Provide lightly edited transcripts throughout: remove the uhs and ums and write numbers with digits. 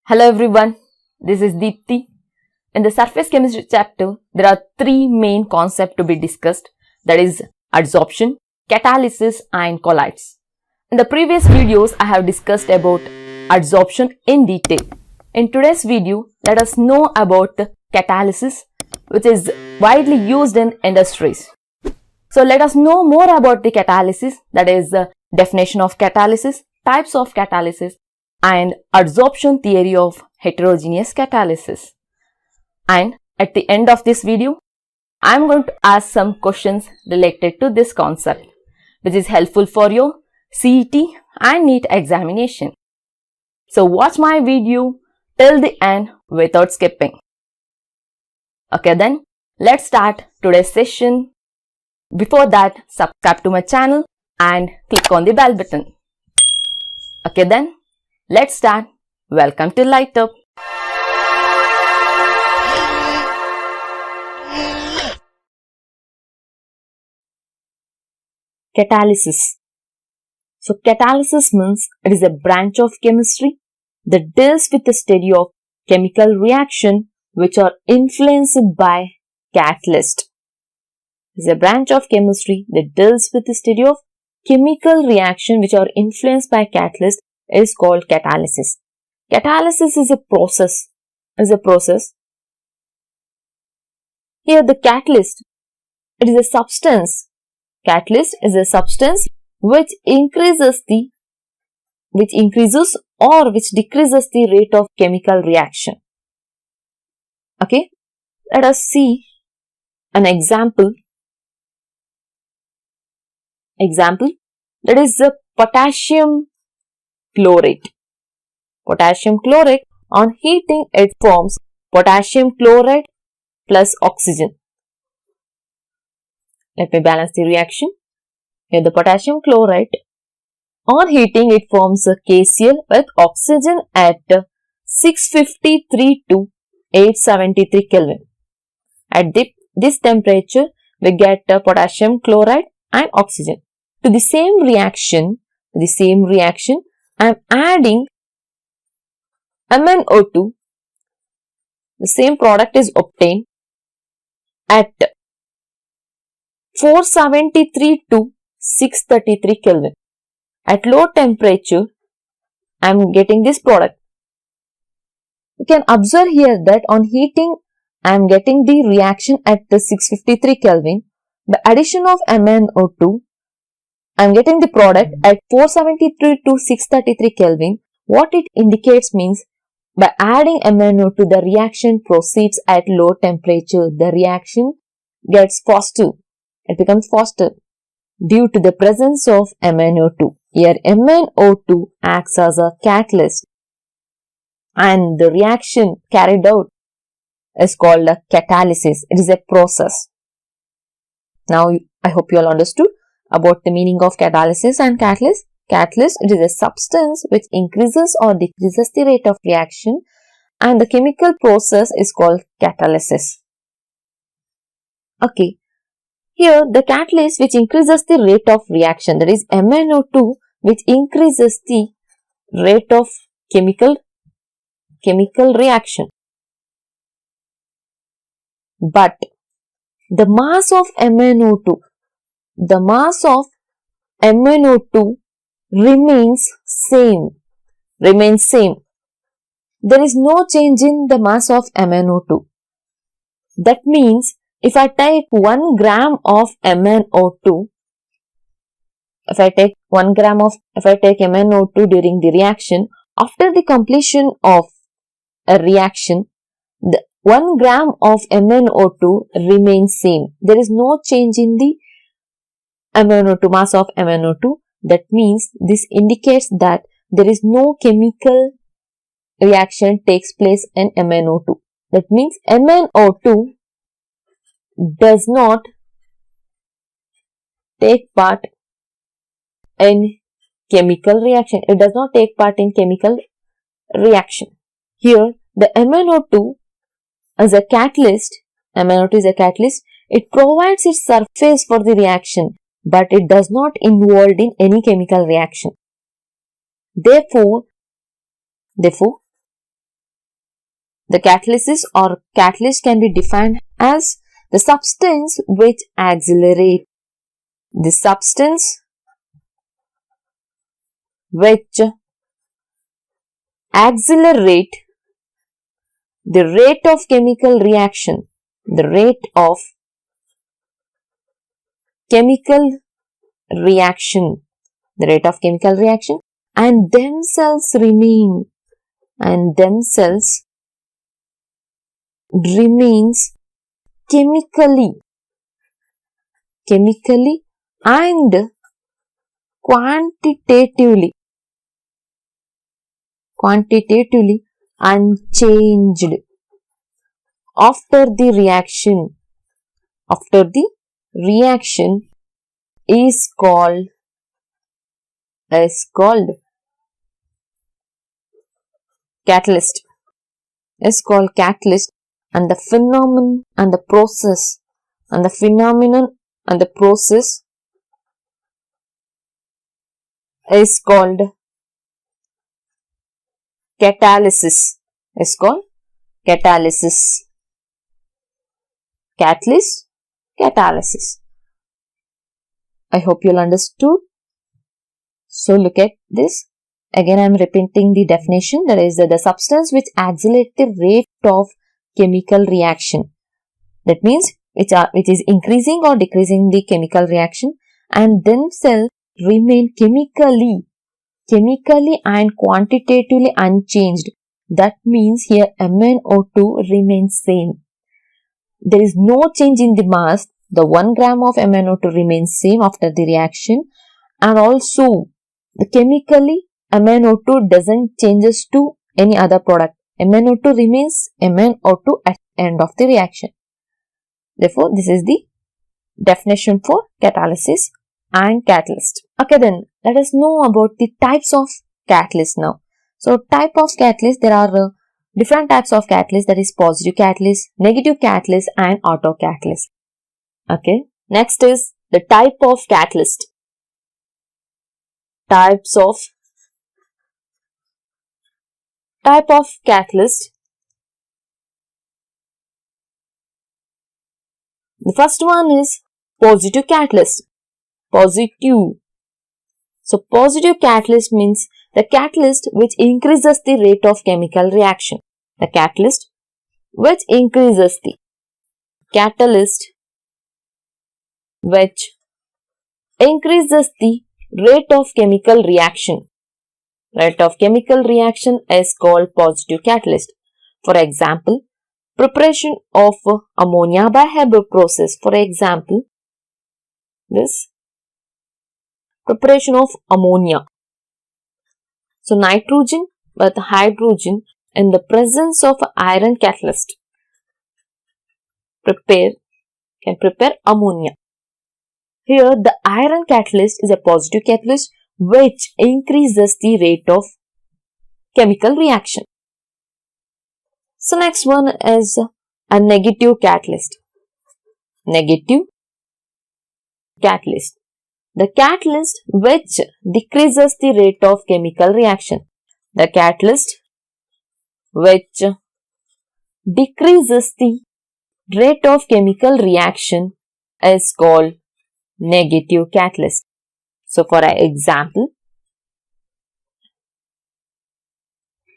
Hello everyone, this is Deepthi. In the surface chemistry chapter, there are three main concepts to be discussed, that is adsorption, catalysis and colloids. In the previous videos, I have discussed about adsorption in detail. In today's video, let us know about catalysis, which is widely used in industries. So let us know more about the catalysis, that is the definition of catalysis, types of catalysis, and adsorption theory of heterogeneous catalysis. And at the end of this video, I am going to ask some questions related to this concept, which is helpful for your CET and NEET examination. So watch my video till the end without skipping. Okay then, let's start today's session. Before that, subscribe to my channel and click on the bell button. Okay then, let's start. Welcome to Light Up. Catalysis. So catalysis means it is a branch of chemistry that deals with the study of chemical reaction which are influenced by catalyst. It is a branch of chemistry that deals with the study of chemical reaction which are influenced by catalyst is called catalysis. Catalysis is a process. Here the catalyst, it is a substance. Catalyst is a substance which increases or which decreases the rate of chemical reaction. Okay, let us see an example. That is the potassium chlorate. Potassium chlorate, on heating it forms potassium chloride plus oxygen. Let me balance the reaction. Here the potassium chloride, on heating it forms a KCl with oxygen at 653 to 873 Kelvin. At this temperature, we get potassium chloride and oxygen. To the same reaction, I am adding MnO2. The same product is obtained at 473 to 633 Kelvin. At low temperature, I am getting this product. You can observe here that on heating, I am getting the reaction at the 653 Kelvin. By addition of MnO2, I am getting the product at 473 to 633 Kelvin. What it indicates means, by adding MnO2, the reaction proceeds at low temperature. The reaction gets faster. It becomes faster due to the presence of MnO2. Here MnO2 acts as a catalyst and the reaction carried out is called a catalysis. It is a process. Now I hope you all understood about the meaning of catalysis and catalyst. Catalyst, it is a substance which increases or decreases the rate of reaction, and the chemical process is called catalysis. Okay. Here, the catalyst which increases the rate of reaction, that is MnO2, which increases the rate of chemical reaction. But the mass of MnO2 remains same. There is no change in the mass of MnO2. That means, if I take 1 gram of MnO2, if I take MnO2 during the reaction, after the completion of a reaction, the 1 gram of MnO2 remains same. There is no change in the mass of MnO2. That means this indicates that there is no chemical reaction takes place in MnO2. That means MnO2 does not take part in chemical reaction. It does not take part in chemical reaction. Here, the MnO2 is a catalyst. It provides its surface for the reaction, but it does not involve in any chemical reaction. Therefore, The catalysis or catalyst can be defined as the substance which accelerates the substance which accelerate the rate of chemical reaction, the rate of chemical reaction, the rate of chemical reaction, and themselves remains chemically and quantitatively unchanged after the reaction is called catalyst, and the phenomenon and the process is called catalysis. Catalysis. I hope you'll understood. So look at this. Again, I am repeating the definition. That is the substance which accelerates the rate of chemical reaction. That means which is increasing or decreasing the chemical reaction and themselves remain chemically and quantitatively unchanged. That means here MnO2 remains same. There is no change in the mass. The 1 gram of MnO2 remains same after the reaction, and also the chemically MnO2 doesn't changes to any other product. MnO2 remains MnO2 at the end of the reaction. Therefore, this is the definition for catalysis and catalyst. Okay, then let us know about the types of catalyst now. So, type of catalyst, there are different types of catalyst, that is positive catalyst, negative catalyst and auto catalyst. Okay, next is the type of catalyst. Type of catalyst. The first one is positive catalyst. Positive. So, positive catalyst means the catalyst which increases the rate of chemical reaction. The catalyst which increases the rate of chemical reaction. Rate of chemical reaction is called positive catalyst. For example, preparation of ammonia by Haber process. For example, this preparation of ammonia. So, nitrogen with hydrogen in the presence of iron catalyst can prepare ammonia. Here, the iron catalyst is a positive catalyst which increases the rate of chemical reaction. So, next one is a negative catalyst. Negative catalyst. The catalyst which decreases the rate of chemical reaction. The catalyst which decreases the rate of chemical reaction is called negative catalyst. So, for example,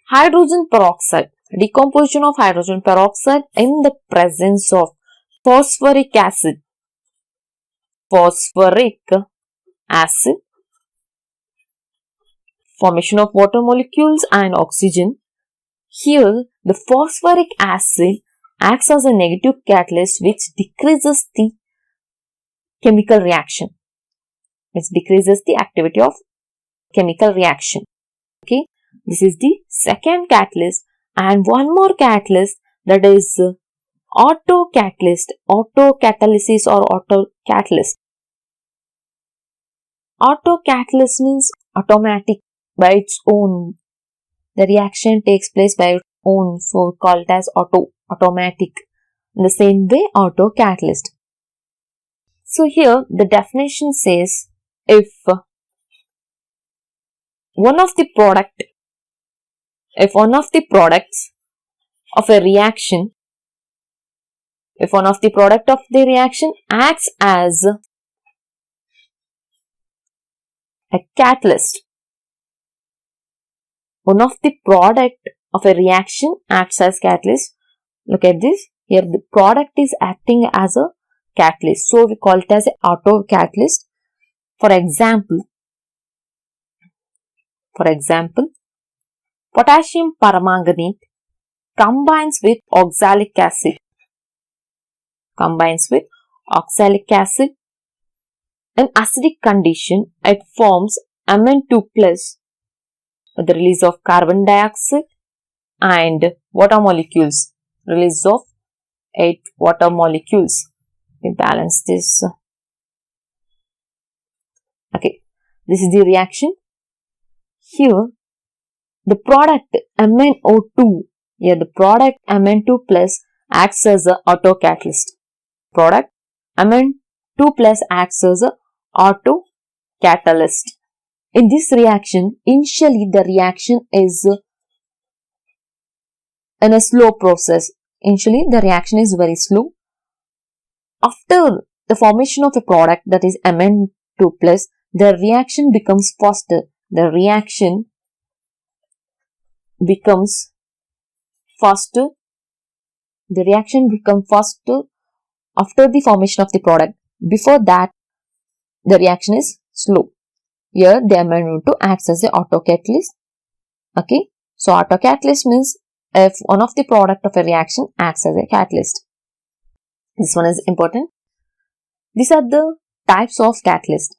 hydrogen peroxide, decomposition of hydrogen peroxide in the presence of phosphoric acid. Formation of water molecules and oxygen. Here, the phosphoric acid acts as a negative catalyst which decreases the chemical reaction, which decreases the activity of chemical reaction. Okay, this is the second catalyst, and one more catalyst, that is autocatalyst, autocatalysis or autocatalyst. Autocatalyst means automatic, by its own. The reaction takes place by its own, so called as automatic. In the same way, autocatalyst. So here the definition says, if one of the products of a reaction, if one of the product of the reaction acts as a catalyst, one of the product of a reaction acts as catalyst. Look at this. Here the product is acting as a catalyst. So we call it as an autocatalyst. For example, potassium permanganate combines with oxalic acid. In acidic condition, it forms Mn2 plus with the release of carbon dioxide and water molecules. Release of 8 water molecules. We balance this. Okay, this is the reaction. Here, the product MnO2, here the product Mn2 plus acts as an autocatalyst. Product Mn2 plus acts as an autocatalyst. In this reaction, initially the reaction is in a slow process. Initially, the reaction is very slow. After the formation of a product, that is Mn2 plus, the reaction becomes faster. The reaction becomes faster after the formation of the product. Before that, the reaction is slow. Here, the Mn2 acts as an autocatalyst. Okay, so autocatalyst means if one of the product of a reaction acts as a catalyst. This one is important. These are the types of catalyst.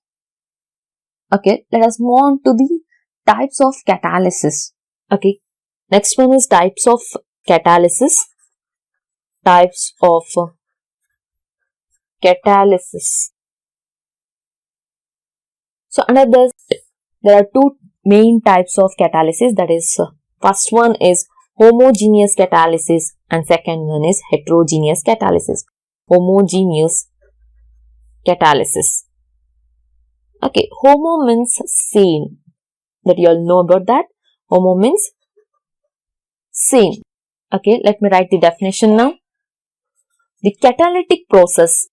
Okay, let us move on to the types of catalysis. Okay, next one is types of catalysis. So under this, there are two main types of catalysis. That is, first one is homogeneous catalysis and second one is heterogeneous catalysis. Homogeneous catalysis. Okay, homo means same. That you all know about that. Homo means same. Okay, let me write the definition now. The catalytic process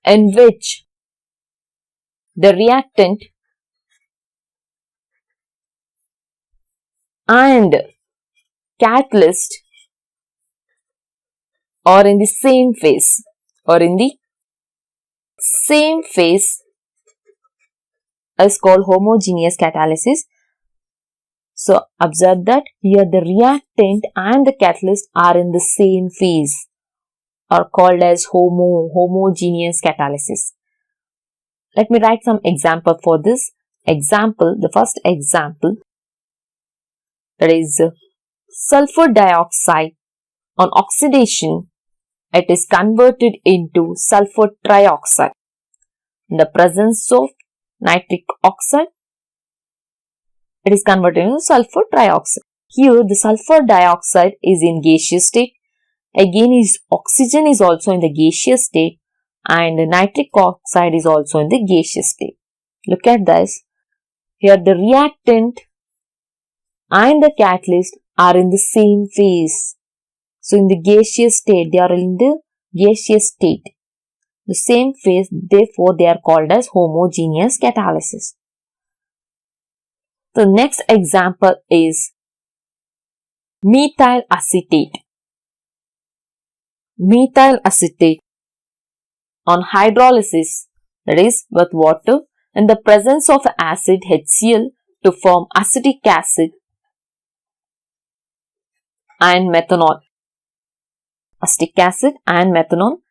in which the reactant and catalyst are in the same phase is called homogeneous catalysis. So observe that here the reactant and the catalyst are in the same phase, are called as homogeneous catalysis. Let me write some example for this. The first example, that is sulfur dioxide. On oxidation, it is converted into sulfur trioxide. In the presence of nitric oxide, it is converted into sulfur trioxide. Here, the sulfur dioxide is in gaseous state. Again, oxygen is also in the gaseous state and nitric oxide is also in the gaseous state. Look at this. Here, the reactant and the catalyst are in the same phase. So, in the gaseous state, they are in the gaseous state. The same phase, therefore, they are called as homogeneous catalysis. The next example is methyl acetate. Methyl acetate on hydrolysis, that is with water, in the presence of acid HCl to form acetic acid and methanol. Acetic acid and methanol.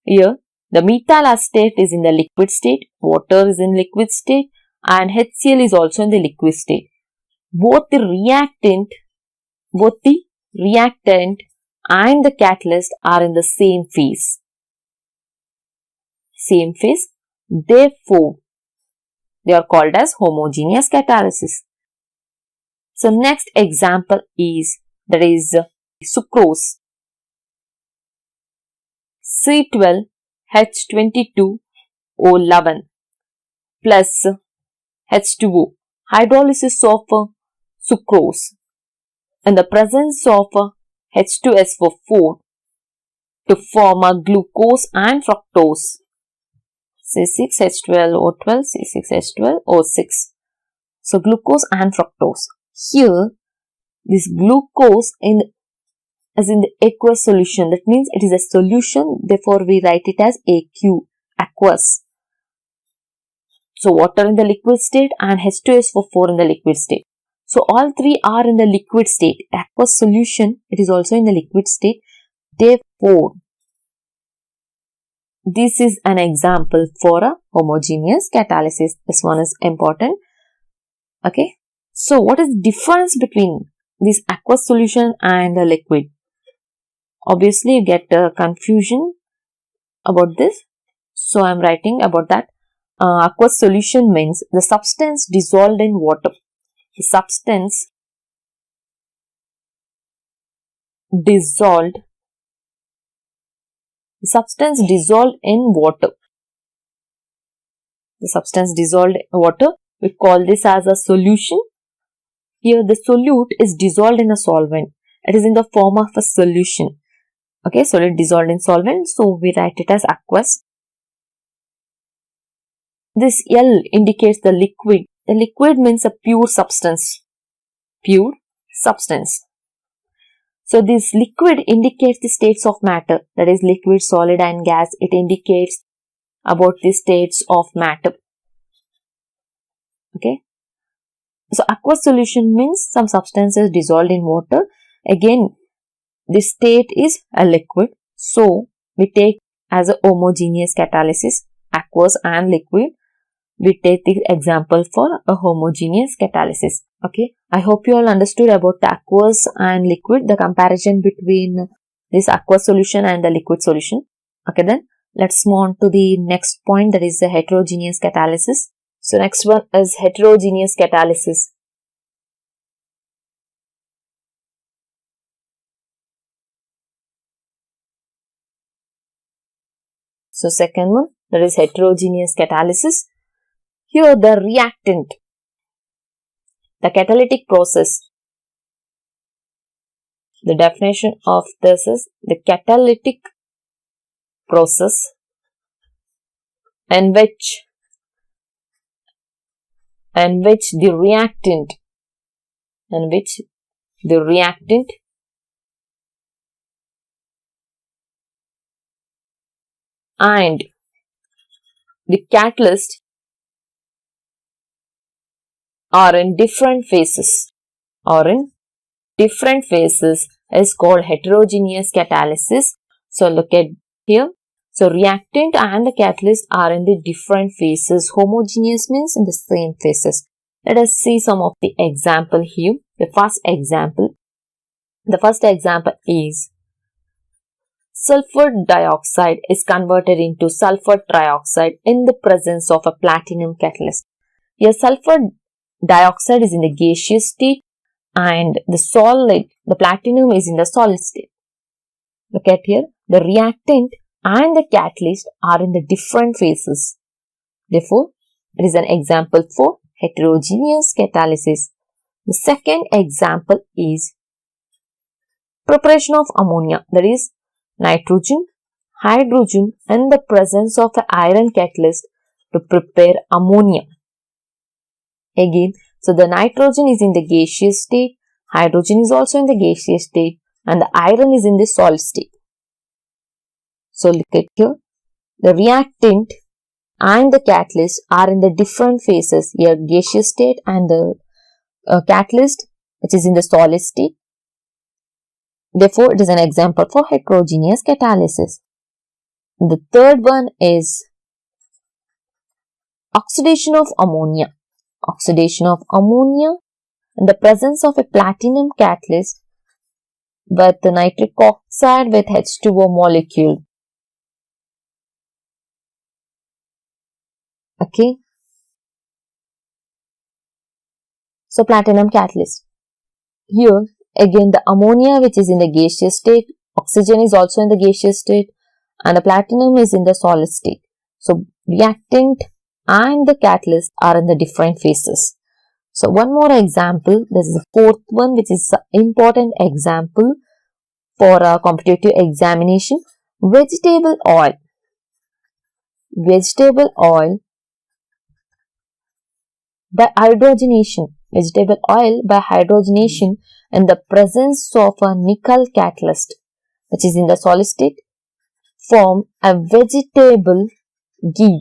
Here, the methyl acetate is in the liquid state, water is in liquid state, and HCl is also in the liquid state. Both the reactant and the catalyst are in the same phase. Therefore, they are called as homogeneous catalysis. So, next example is, that is sucrose. C12H22O11 plus H2O, hydrolysis of sucrose, in the presence of H2SO4 to form a glucose and fructose, C6H12O12, C6H12O6. So glucose and fructose. Here, this glucose is in the aqueous solution. That means it is a solution. Therefore, we write it as AQ, aqueous. So water in the liquid state and H2SO4 in the liquid state. So all three are in the liquid state. Aqueous solution, it is also in the liquid state. Therefore, this is an example for a homogeneous catalysis. This one is important. Okay. So what is the difference between this aqueous solution and the liquid? Obviously, you get confusion about this. So I am writing about that. Aqueous solution means the substance dissolved in water. The substance dissolved in water. The substance dissolved in water, we call this as a solution. Here the solute is dissolved in a solvent. It is in the form of a solution. Okay, solid dissolved in solvent. So we write it as aqueous. This L indicates the liquid. The liquid means a pure substance. Pure substance. So this liquid indicates the states of matter, that is liquid, solid and gas. It indicates about the states of matter. Okay. So aqueous solution means some substance is dissolved in water. Again, this state is a liquid. So we take as a homogeneous catalysis, aqueous and liquid. We take the example for a homogeneous catalysis. Okay, I hope you all understood about the aqueous and liquid, the comparison between this aqueous solution and the liquid solution. Okay, then let's move on to the next point, that is the heterogeneous catalysis. So next one is heterogeneous catalysis. So second one, that is heterogeneous catalysis. Here the reactant, the catalytic process. The definition of this is the catalytic process in which the reactant and the catalyst are in different phases is called heterogeneous catalysis. So look at here. So reactant and the catalyst are in the different phases. Homogeneous means in the same phases. Let us see some of the example here. The first example is sulfur dioxide is converted into sulfur trioxide in the presence of a platinum catalyst. Here sulfur dioxide is in the gaseous state and the platinum is in the solid state. Look at here, the reactant and the catalyst are in the different phases. Therefore, it is an example for heterogeneous catalysis. The second example is preparation of ammonia, that is nitrogen, hydrogen in the presence of an iron catalyst to prepare ammonia. Again, so the nitrogen is in the gaseous state, hydrogen is also in the gaseous state and the iron is in the solid state. So look at here, the reactant and the catalyst are in the different phases, here gaseous state and the catalyst which is in the solid state. Therefore, it is an example for heterogeneous catalysis. The third one is oxidation of ammonia. Oxidation of ammonia in the presence of a platinum catalyst with the nitric oxide with H2O molecule. Okay. So platinum catalyst. Here again the ammonia which is in the gaseous state, oxygen is also in the gaseous state and the platinum is in the solid state. So reactant and the catalyst are in the different phases. So one more example, this is the fourth one, which is an important example for a competitive examination. Vegetable oil. Vegetable oil by hydrogenation. Vegetable oil by hydrogenation in the presence of a nickel catalyst, which is in the solid state, form a vegetable ghee.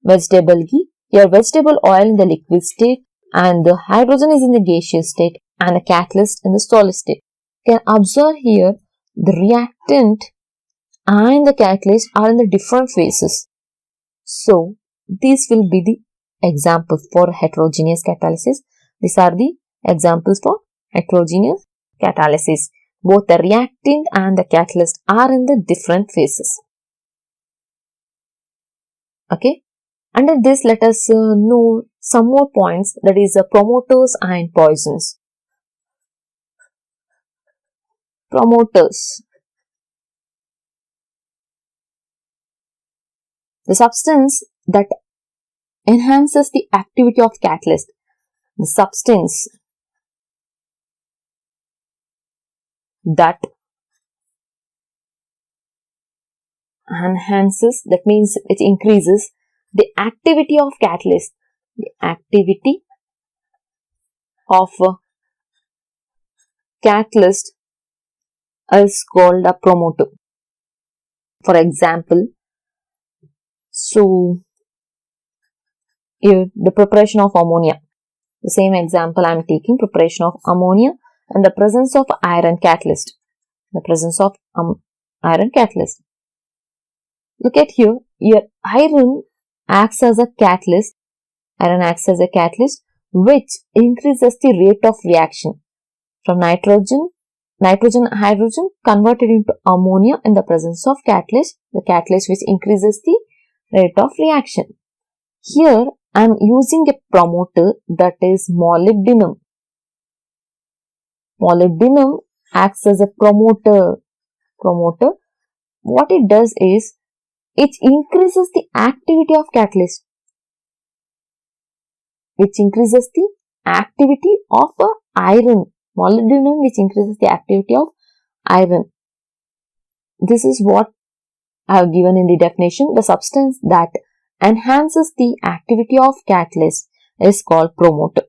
Vegetable ghee. Your vegetable oil in the liquid state and the hydrogen is in the gaseous state and the catalyst in the solid state. You can observe here the reactant and the catalyst are in the different phases. So, these will be the examples for heterogeneous catalysis. These are the examples for heterogeneous catalysis. Both the reactant and the catalyst are in the different phases. Okay. Under this, let us know some more points, that is promoters and poisons. Promoters. The substance that enhances the activity of catalyst. The substance that enhances, that means it increases the activity of catalyst. The activity of catalyst is called a promoter. For example, so here the preparation of ammonia. The same example I am taking, preparation of ammonia and the presence of iron catalyst. The presence of iron catalyst. Look at here, iron acts as a catalyst. Iron acts as a catalyst which increases the rate of reaction from nitrogen, hydrogen converted into ammonia in the presence of catalyst. The catalyst which increases the rate of reaction. Here I am using a promoter, that is molybdenum. Molybdenum acts as a promoter. What it does is, it increases the activity of catalyst. Which increases the activity of iron. Molybdenum which increases the activity of iron. This is what I have given in the definition. The substance that enhances the activity of catalyst is called promoter.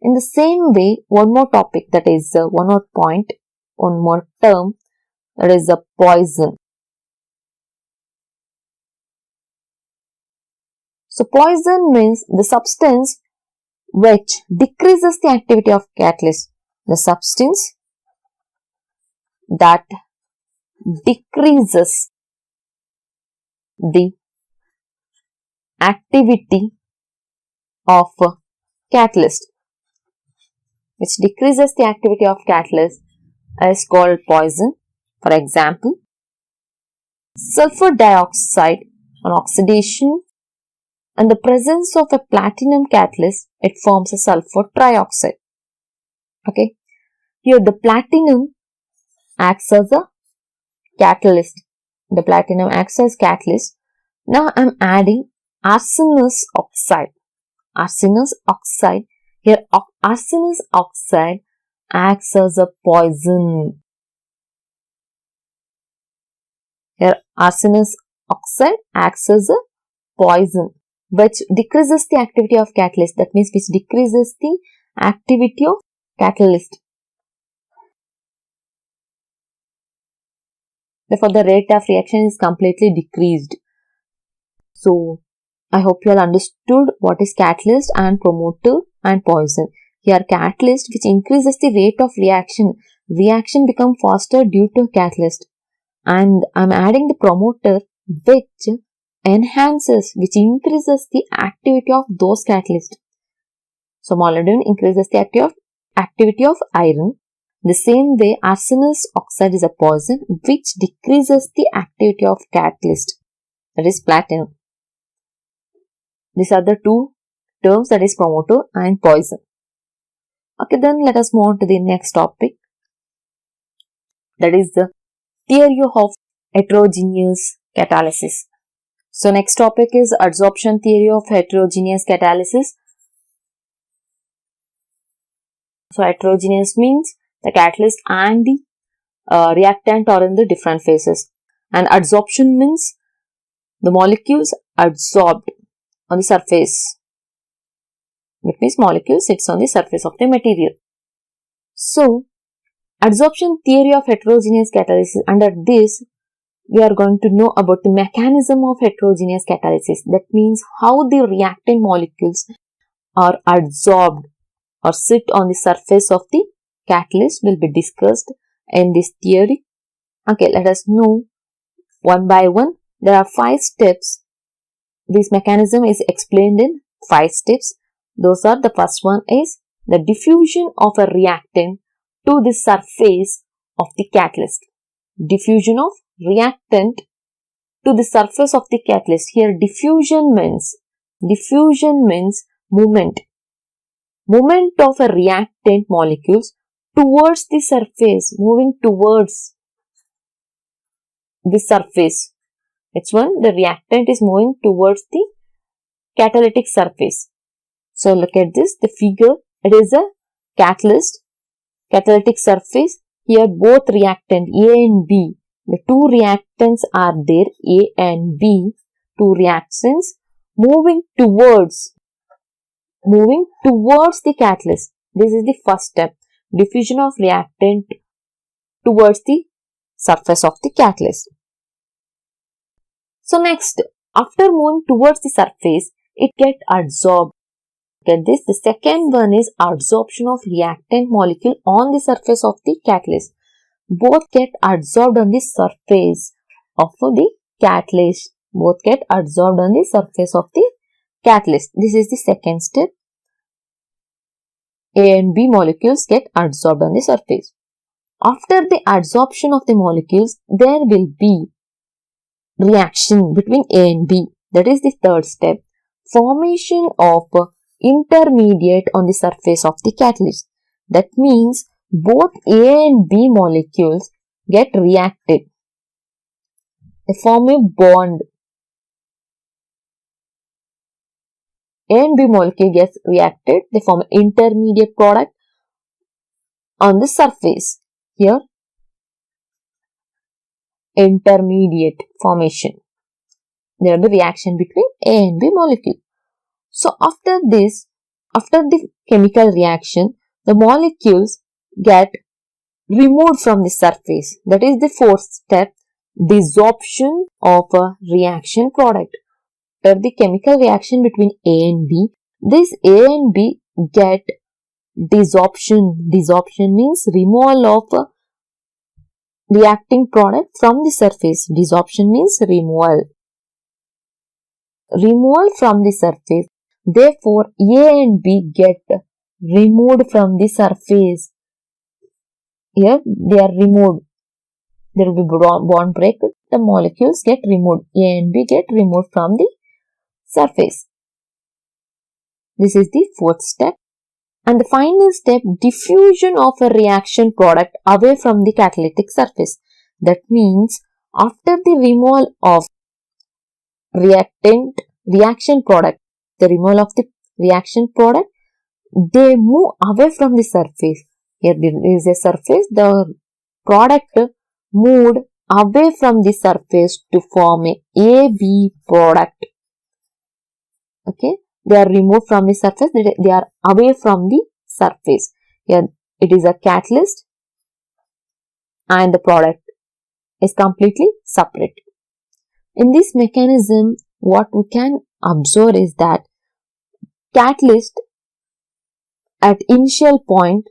In the same way, one more topic, that is one more point, one more term, that is a poison. So poison means the substance which decreases the activity of catalyst. The substance that decreases the activity of catalyst. Which decreases the activity of catalyst is called poison. For example, sulfur dioxide on oxidation and the presence of a platinum catalyst, it forms a sulfur trioxide. Okay. Here the platinum acts as a catalyst. The platinum acts as catalyst. Now I am adding arsenous oxide. Arsenous oxide. Here arsenous oxide acts as a poison. Here arsenous oxide acts as a poison, which decreases the activity of catalyst. That means which decreases the activity of catalyst. Therefore, the rate of reaction is completely decreased. So, I hope you all understood what is catalyst and promoter and poison. Here, catalyst which increases the rate of reaction. Reaction become faster due to catalyst. And I am adding the promoter which enhances, which increases the activity of those catalysts. So, molybdenum increases the activity of iron. The same way, arsenous oxide is a poison which decreases the activity of catalyst, that is platinum. These are the two terms, that is promoter and poison. Okay, then let us move on to the next topic, that is the theory of heterogeneous catalysis. So next topic is adsorption theory of heterogeneous catalysis. So heterogeneous means the catalyst and the reactant are in the different phases, and adsorption means the molecules adsorbed on the surface. It means molecule sits on the surface of the material. So adsorption theory of heterogeneous catalysis, under this we are going to know about the mechanism of heterogeneous catalysis. That means how the reactant molecules are adsorbed or sit on the surface of the catalyst will be discussed in this theory. Okay, let us know one by one. There are 5 steps. This mechanism is explained in 5 steps. Those are, the first one is the diffusion of a reactant to the surface of the catalyst. Diffusion of reactant to the surface of the catalyst. Here diffusion means movement of a reactant molecules towards the surface, moving towards the surface. It's when the reactant is moving towards the catalytic surface. So look at this, the figure. It is a catalyst, catalytic surface. Here both reactant A and B, the 2 reactants are there, A and B, 2 reactants moving towards the catalyst. This is the first step, diffusion of reactant towards the surface of the catalyst. So next, after moving towards the surface, it gets adsorbed. Look at this. The second one is adsorption of reactant molecule on the surface of the catalyst. Both get adsorbed on the surface of the catalyst. Both get adsorbed on the surface of the catalyst. This is the second step. A and B molecules get adsorbed on the surface. After the adsorption of the molecules, there will be reaction between A and B. That is the third step. Formation of intermediate on the surface of the catalyst. That means both A and B molecules get reacted. They form a bond. A and B molecule gets reacted. They form an intermediate product on the surface. Here, intermediate formation. There will be reaction between A and B molecule. So after this, after the chemical reaction, the molecules get removed from the surface. That is the fourth step, desorption of a reaction product. After the chemical reaction between A and B, this A and B get desorption. Desorption means removal of a reacting product from the surface. Desorption means removal. Removal from the surface. Therefore, A and B get removed from the surface. Here, they are removed. There will be bond break. The molecules get removed. A and B get removed from the surface. This is the fourth step. And the final step, diffusion of a reaction product away from the catalytic surface. That means, after the removal of reaction product, the removal of the reaction product, they move away from the surface. Here there is a surface, the product moved away from the surface to form a AB product. Okay, they are removed from the surface, they are away from the surface. Here it is a catalyst and the product is completely separate. In this mechanism, what we can observe is that catalyst at initial point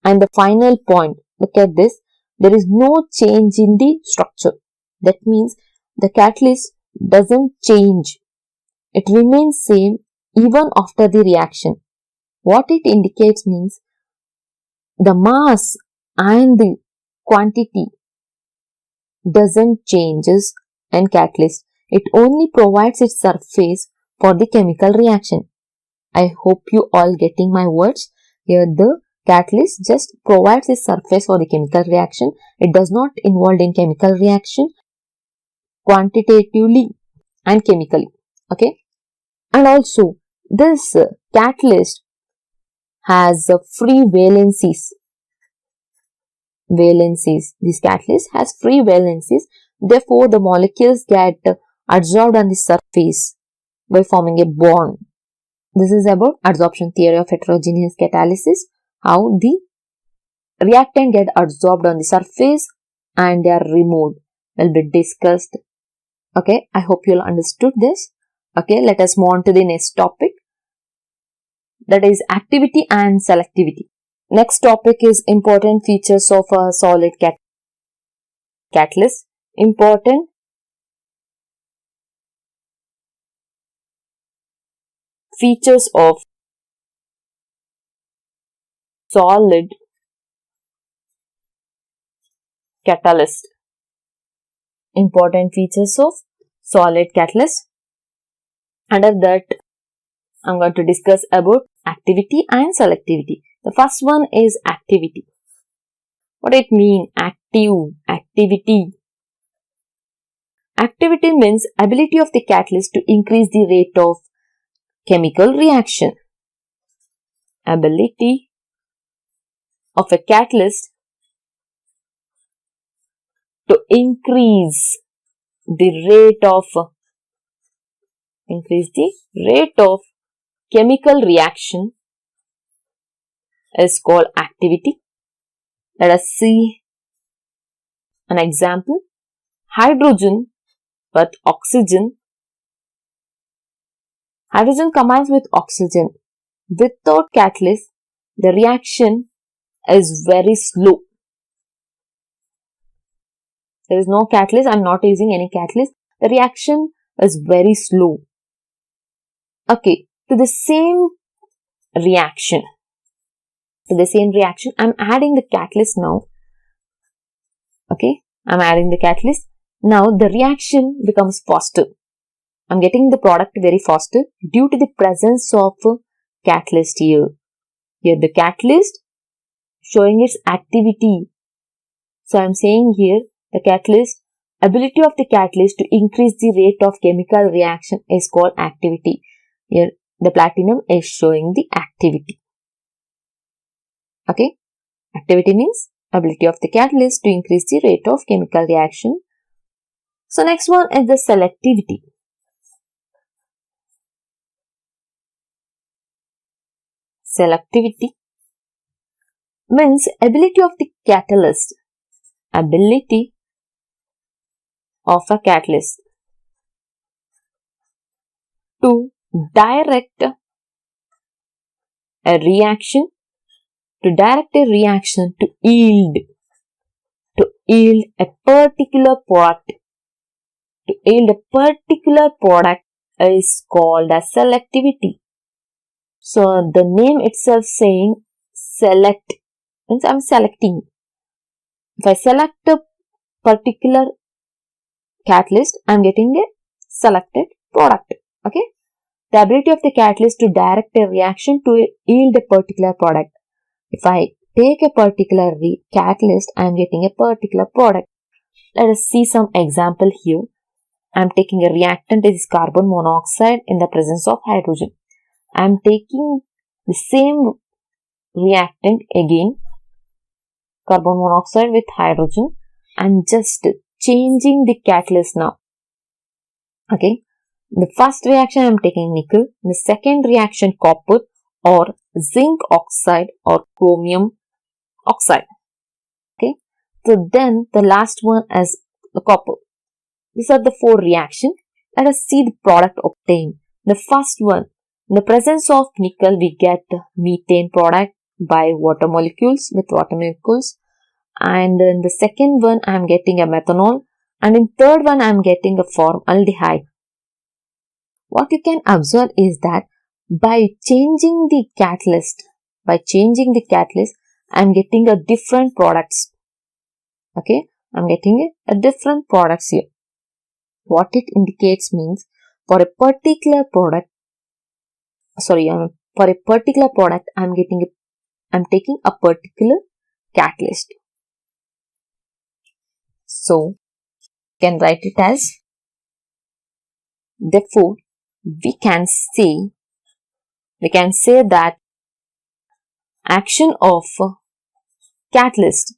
and the final point, look at this, there is no change in the structure. That means the catalyst doesn't change. It remains same even after the reaction. What it indicates means the mass and the quantity doesn't changes in catalyst. It only provides its surface for the chemical reaction. I hope you all getting my words. Here the catalyst just provides its surface for the chemical reaction. It does not involve in chemical reaction. Quantitatively, and chemically. Okay, and also this catalyst has free valencies. This catalyst has free valencies. Therefore, the molecules get adsorbed on the surface by forming a bond. This is about adsorption theory of heterogeneous catalysis, how the reactant get adsorbed on the surface and they are removed will be discussed. Okay, I hope you all understood this. Okay, let us move on to the next topic, that is activity and selectivity. Next topic is important features of a solid catalyst. Important features of solid catalyst. Important features of solid catalyst. Under that, I'm going to discuss about activity and selectivity. The first one is activity. What it means? Activity. Activity means ability of the catalyst to increase the rate of chemical reaction. Ability of a catalyst to increase the rate of chemical reaction is called activity. Let us see an example. Hydrogen with oxygen. Hydrogen combines with oxygen. Without catalyst, the reaction is very slow. There is no catalyst. I am not using any catalyst. The reaction is very slow. Okay, to the same reaction, I am adding the catalyst now. Okay, I am adding the catalyst. Now the reaction becomes faster. I am getting the product very faster due to the presence of catalyst here. Here the catalyst showing its activity. So I am saying here the catalyst, ability of the catalyst to increase the rate of chemical reaction is called activity. Here the platinum is showing the activity. Okay, activity means ability of the catalyst to increase the rate of chemical reaction. So next one is the selectivity. Selectivity means ability of the catalyst, to direct a reaction to yield a particular product. To yield a particular product is called as selectivity. So the name itself saying select means I am selecting. If I select a particular catalyst, I am getting a selected product. Okay. The ability of the catalyst to direct a reaction to yield a particular product. If I take a particular catalyst, I am getting a particular product. Let us see some example here. I am taking a reactant, that is carbon monoxide in the presence of hydrogen. I am taking the same reactant again, carbon monoxide with hydrogen. I am just changing the catalyst now. Okay. In the first reaction I am taking nickel. In the second reaction copper or zinc oxide or chromium oxide. Okay. So then the last one is the copper. These are the 4 reactions. Let us see the product obtained. The first one, in the presence of nickel, we get methane product by water molecules with water molecules. And in the second one, I am getting a methanol. And in third one, I am getting a formaldehyde. What you can observe is that by changing the catalyst, I am getting a different products. Okay, I am getting a different products here. What it indicates means for a particular product, I am taking a particular catalyst. So, you can write it as Therefore, we can say that action of catalyst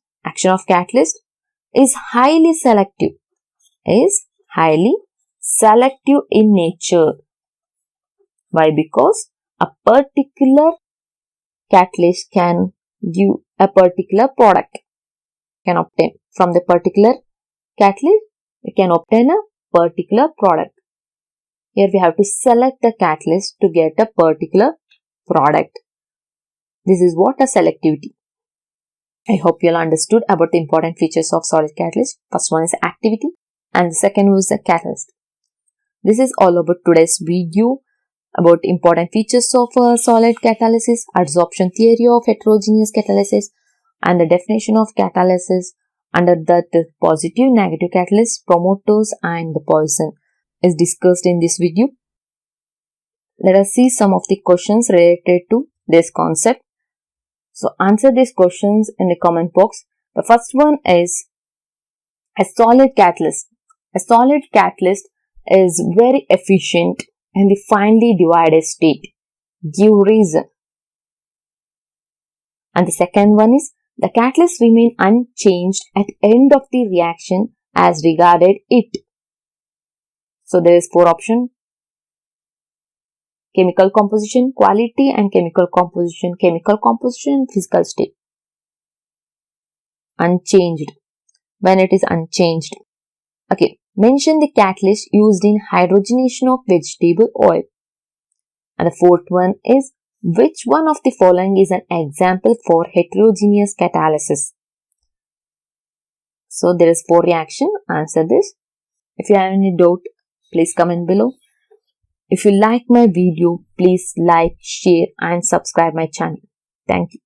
is highly selective in nature. Why? Because a particular catalyst can give a particular product, can obtain from the particular catalyst, we can obtain a particular product. Here we have to select the catalyst to get a particular product. This is what a selectivity. I hope you all understood about the important features of solid catalyst. First one is activity and the second was the catalyst. This is all about today's video about important features of solid catalysis, adsorption theory of heterogeneous catalysis, and the definition of catalysis. Under that, positive, negative catalysts, promoters, and the poison is discussed in this video. Let us see some of the questions related to this concept. So, answer these questions in the comment box. The first one is a solid catalyst. A solid catalyst is very efficient in the finely divided state. Give reason. And the second one is the catalyst remain unchanged at end of the reaction as regarded it. So there is 4 options: chemical composition, quality and chemical composition, physical state. Unchanged. When it is unchanged. Okay. Mention the catalyst used in hydrogenation of vegetable oil. And the fourth one is, which one of the following is an example for heterogeneous catalysis? So there is 4 reactions. Answer this. If you have any doubt, please comment below. If you like my video, please like, share and subscribe my channel. Thank you.